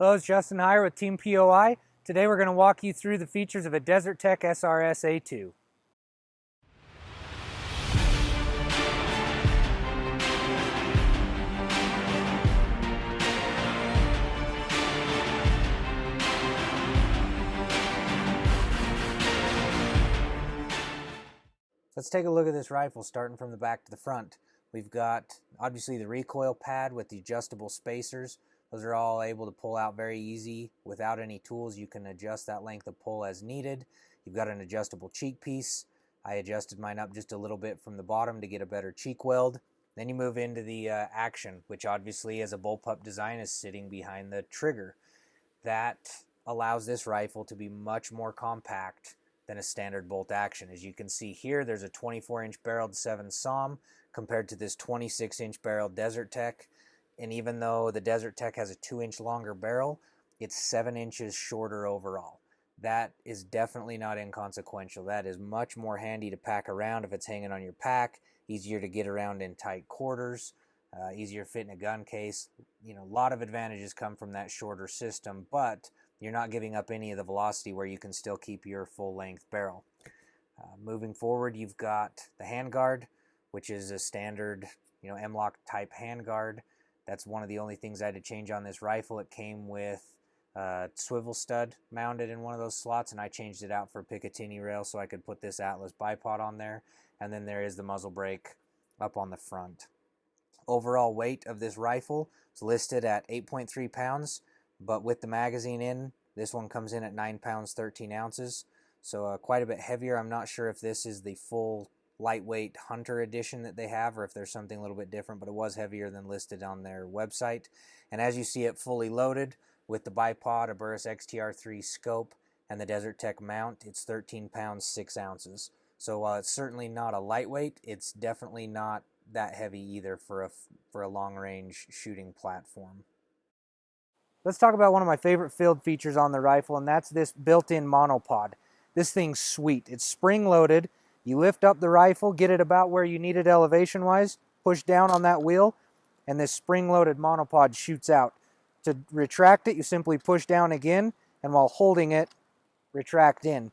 Hello, it's Justin Hyer with Team POI. Today we're going to walk you through the features of a Desert Tech SRS A2. Let's take a look at this rifle starting from the back to the front. We've got obviously the recoil pad with the adjustable spacers. Those are all able to pull out very easy without any tools. You can adjust that length of pull as needed. You've got an adjustable cheek piece. I adjusted mine up just a little bit from the bottom to get a better cheek weld. Then you move into the action, which obviously as a bullpup design is sitting behind the trigger. That allows this rifle to be much more compact than a standard bolt action. As you can see here, there's a 24-inch barreled 7 SAUM compared to this 26-inch barreled Desert Tech. And even though the Desert Tech has a 2-inch longer barrel, it's 7 inches shorter overall. That is definitely not inconsequential. That is much more handy to pack around if it's hanging on your pack, easier to get around in tight quarters, easier to fit in a gun case. You know, a lot of advantages come from that shorter system, but you're not giving up any of the velocity where you can still keep your full-length barrel. Moving forward, you've got the handguard, which is a standard, M-LOK type handguard. That's one of the only things I had to change on this rifle. It came with a swivel stud mounted in one of those slots, and I changed it out for a Picatinny rail so I could put this Atlas bipod on there. And then there is the muzzle brake up on the front. Overall weight of this rifle is listed at 8.3 pounds, but with the magazine in, this one comes in at 9 pounds 13 ounces. So quite a bit heavier. I'm not sure if this is the full lightweight Hunter edition that they have or if there's something a little bit different, but it was heavier than listed on their website. And as you see it fully loaded with the bipod, a Burris XTR3 scope, and the Desert Tech mount, it's 13 pounds 6 ounces. So while it's certainly not a lightweight, it's definitely not that heavy either for a long-range shooting platform. Let's talk about one of my favorite field features on the rifle, and that's this built-in monopod. This thing's sweet. It's spring-loaded. You lift up the rifle, get it about where you need it elevation-wise, push down on that wheel, and this spring-loaded monopod shoots out. To retract it, you simply push down again, and while holding it, retract in.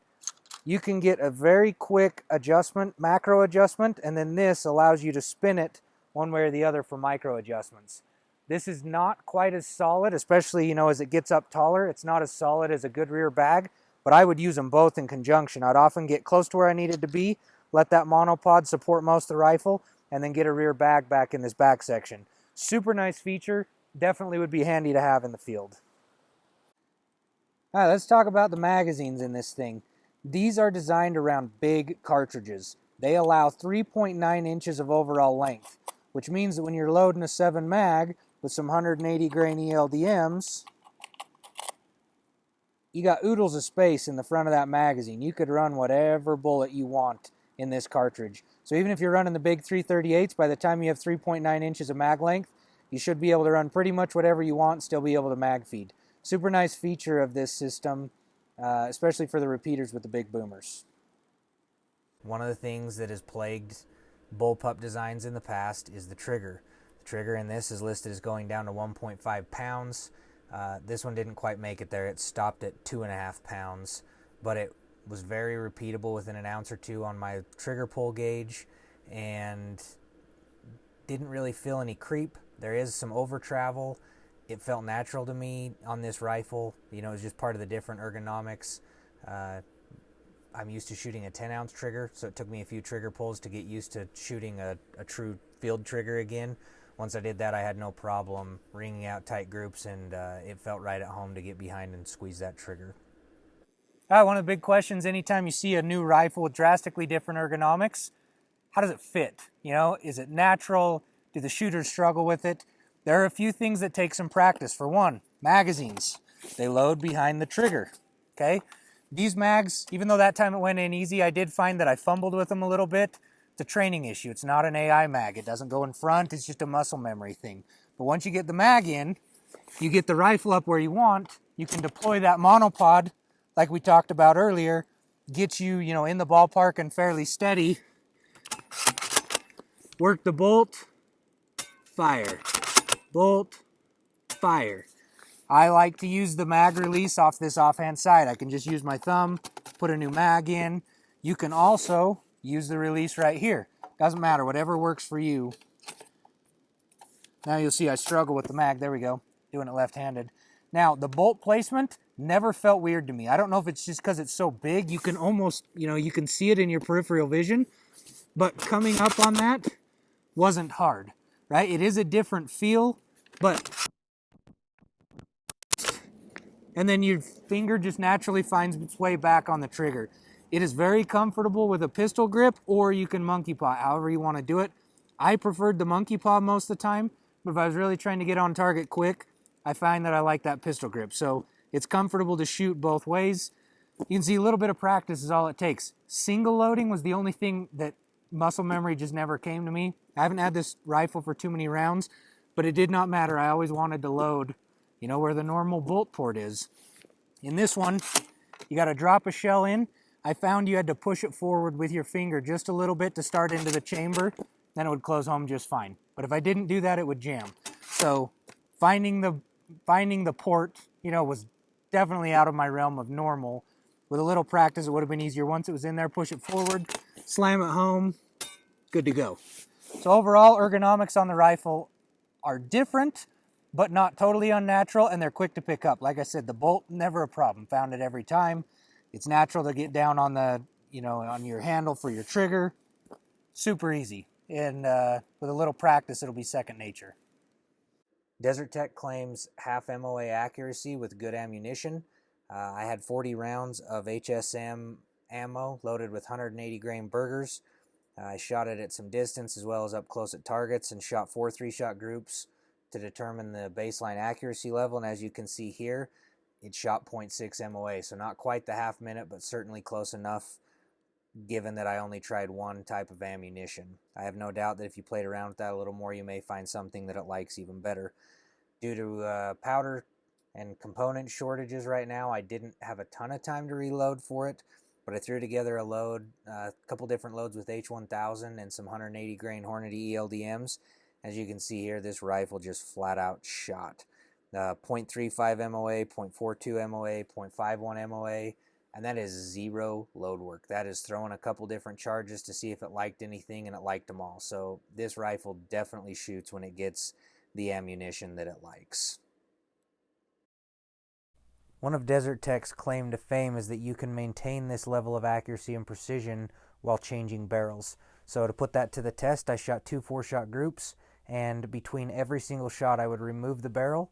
You can get a very quick adjustment, macro adjustment, and then this allows you to spin it one way or the other for micro adjustments. This is not quite as solid, especially, as it gets up taller. It's not as solid as a good rear bag, but I would use them both in conjunction. I'd often get close to where I needed to be, let that monopod support most of the rifle, and then get a rear bag back in this back section. Super nice feature. Definitely would be handy to have in the field. All right, let's talk about the magazines in this thing. These are designed around big cartridges. They allow 3.9 inches of overall length, which means that when you're loading a 7 mag with some 180 grain ELDMs, you got oodles of space in the front of that magazine. You could run whatever bullet you want in this cartridge. So even if you're running the big 338s, by the time you have 3.9 inches of mag length, you should be able to run pretty much whatever you want and still be able to mag feed. Super nice feature of this system, especially for the repeaters with the big boomers. One of the things that has plagued bullpup designs in the past is the trigger. The trigger in this is listed as going down to 1.5 pounds. This one didn't quite make it there. It stopped at 2.5 pounds, but it was very repeatable within an ounce or two on my trigger pull gauge and didn't really feel any creep. There is some over travel. It felt natural to me on this rifle. It was just part of the different ergonomics. I'm used to shooting a 10-ounce trigger, so it took me a few trigger pulls to get used to shooting a true field trigger again. Once I did that, I had no problem ringing out tight groups, and it felt right at home to get behind and squeeze that trigger. All right, one of the big questions anytime you see a new rifle with drastically different ergonomics, how does it fit? Is it natural? Do the shooters struggle with it? There are a few things that take some practice. For one, magazines. They load behind the trigger, okay? These mags, even though that time it went in easy, I did find that I fumbled with them a little bit. It's a training issue. It's not an AI mag. It doesn't go in front. It's just a muscle memory thing. But once you get the mag in, you get the rifle up where you want, you can deploy that monopod like we talked about earlier, get you, in the ballpark and fairly steady. Work the bolt, fire. Bolt, fire. I like to use the mag release off this offhand side. I can just use my thumb, put a new mag in. You can also use the release right here. Doesn't matter, whatever works for you. Now you'll see I struggle with the mag. There we go, doing it left-handed. Now, the bolt placement never felt weird to me. I don't know if it's just because it's so big. You can almost, you can see it in your peripheral vision. But coming up on that wasn't hard, right? It is a different feel, but... And then your finger just naturally finds its way back on the trigger. It is very comfortable with a pistol grip, or you can monkey paw, however you want to do it. I preferred the monkey paw most of the time, but if I was really trying to get on target quick, I find that I like that pistol grip. So it's comfortable to shoot both ways. You can see a little bit of practice is all it takes. Single loading was the only thing that muscle memory just never came to me. I haven't had this rifle for too many rounds, but it did not matter. I always wanted to load, where the normal bolt port is. In this one, you got to drop a shell in. I found you had to push it forward with your finger just a little bit to start into the chamber, then it would close home just fine. But if I didn't do that, it would jam. So finding the port, was definitely out of my realm of normal. With a little practice, it would have been easier. Once it was in there, push it forward, slam it home, good to go. So overall, ergonomics on the rifle are different, but not totally unnatural, and they're quick to pick up. Like I said, the bolt, never a problem. Found it every time. It's natural to get down on the, on your handle for your trigger. Super easy. And with a little practice, it'll be second nature. Desert Tech claims half MOA accuracy with good ammunition. I had 40 rounds of HSM ammo loaded with 180 grain burgers. I shot it at some distance as well as up close at targets and shot 4 3-shot groups to determine the baseline accuracy level. And as you can see here, it shot 0.6 MOA, so not quite the half minute, but certainly close enough given that I only tried one type of ammunition. I have no doubt that if you played around with that a little more, you may find something that it likes even better. Due to powder and component shortages right now, I didn't have a ton of time to reload for it, but I threw together a load, a couple different loads with H1000 and some 180 grain Hornady ELDMs. As you can see here, this rifle just flat out shot. 0.35 MOA, 0.42 MOA, 0.51 MOA, and that is zero load work. That is throwing a couple different charges to see if it liked anything, and it liked them all. So this rifle definitely shoots when it gets the ammunition that it likes. One of Desert Tech's claim to fame is that you can maintain this level of accuracy and precision while changing barrels. So to put that to the test, I shot 2 4-shot groups, and between every single shot I would remove the barrel,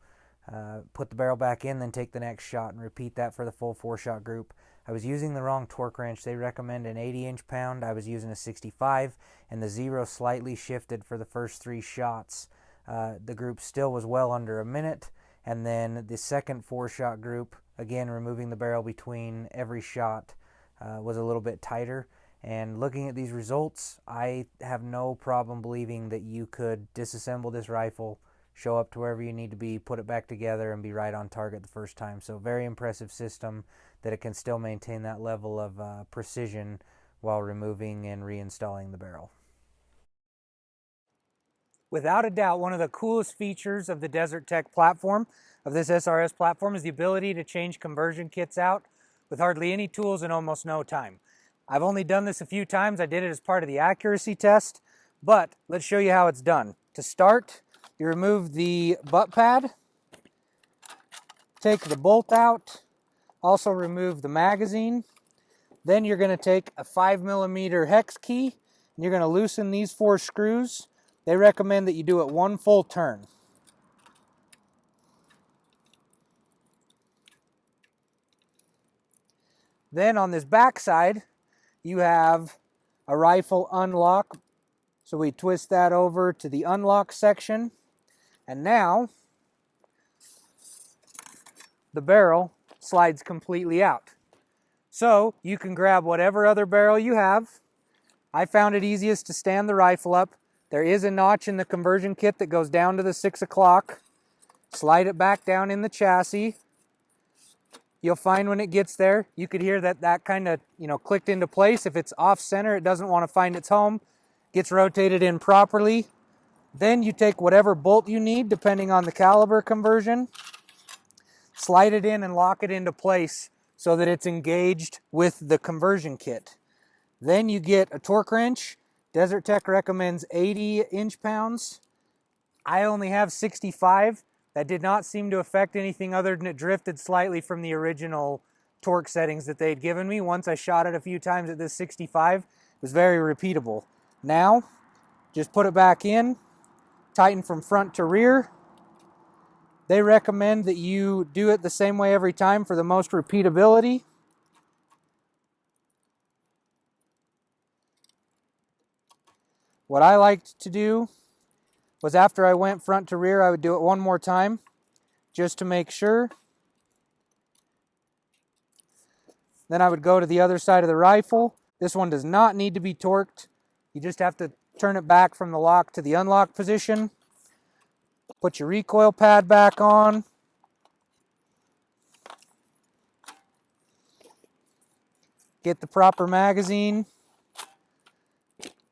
put the barrel back in, then take the next shot and repeat that for the full 4-shot group. I was using the wrong torque wrench. They recommend an 80 inch-pound. I was using a 65, and the zero slightly shifted for the first 3 shots. The group still was well under a minute, and then the second 4-shot group, again removing the barrel between every shot, was a little bit tighter. And looking at these results, I have no problem believing that you could disassemble this rifle, show up to wherever you need to be, put it back together, and be right on target the first time. So very impressive system that it can still maintain that level of precision while removing and reinstalling the barrel. Without a doubt, one of the coolest features of the Desert Tech platform, of this SRS platform, is the ability to change conversion kits out with hardly any tools in almost no time. I've only done this a few times. I did it as part of the accuracy test, but let's show you how it's done. To start, you remove the butt pad, take the bolt out, also remove the magazine. Then you're going to take a 5mm hex key, and you're going to loosen these 4 screws. They recommend that you do it 1 full turn. Then on this back side, you have a rifle unlock. So we twist that over to the unlock section. And now the barrel slides completely out. So you can grab whatever other barrel you have. I found it easiest to stand the rifle up. There is a notch in the conversion kit that goes down to the 6 o'clock. Slide it back down in the chassis. You'll find when it gets there, you could hear that kind of, clicked into place. If it's off center, it doesn't want to find its home. Gets rotated in properly. Then you take whatever bolt you need, depending on the caliber conversion. slide it in and lock it into place so that it's engaged with the conversion kit. Then you get a torque wrench. Desert Tech recommends 80 inch-pounds. I only have 65. That did not seem to affect anything other than it drifted slightly from the original torque settings that they'd given me. Once I shot it a few times at this 65, it was very repeatable. Now, just put it back in, tighten from front to rear. They recommend that you do it the same way every time for the most repeatability. What I liked to do was after I went front to rear, I would do it one more time just to make sure. Then I would go to the other side of the rifle. This one does not need to be torqued. You just have to turn it back from the lock to the unlock position. Put your recoil pad back on. Get the proper magazine.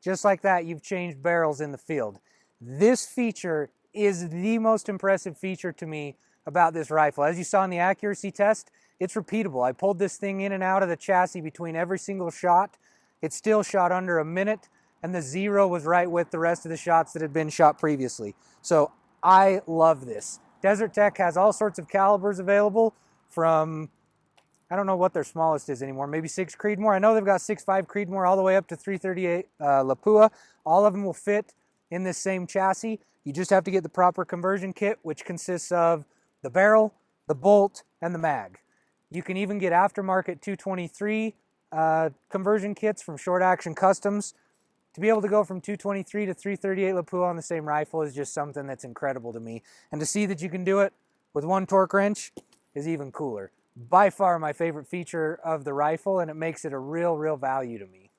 Just like that, you've changed barrels in the field. This feature is the most impressive feature to me about this rifle. As you saw in the accuracy test, it's repeatable. I pulled this thing in and out of the chassis between every single shot. It still shot under a minute, and the zero was right with the rest of the shots that had been shot previously. So I love this. Desert Tech has all sorts of calibers available from, I don't know what their smallest is anymore, maybe 6 Creedmoor. I know they've got 6.5 Creedmoor all the way up to 338 Lapua. All of them will fit in this same chassis. You just have to get the proper conversion kit, which consists of the barrel, the bolt, and the mag. You can even get aftermarket 223 conversion kits from Short Action Customs. To be able to go from 223 to 338 Lapua on the same rifle is just something that's incredible to me. And to see that you can do it with one torque wrench is even cooler. By far my favorite feature of the rifle, and it makes it a real value to me.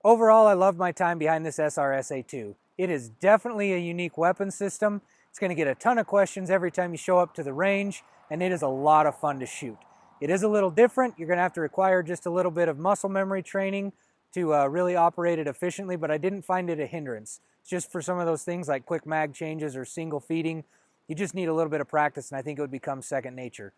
Overall, I love my time behind this SRS A2. It is definitely a unique weapon system. It's going to get a ton of questions every time you show up to the range, and it is a lot of fun to shoot. It is a little different. You're going to have to require just a little bit of muscle memory training to really operate it efficiently, but I didn't find it a hindrance. It's just for some of those things like quick mag changes or single feeding, you just need a little bit of practice, and I think it would become second nature.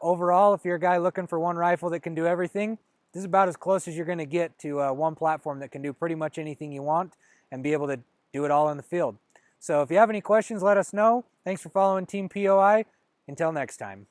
Overall, if you're a guy looking for one rifle that can do everything, this is about as close as you're going to get to one platform that can do pretty much anything you want and be able to do it all in the field. So if you have any questions, let us know. Thanks for following Team POI. Until next time.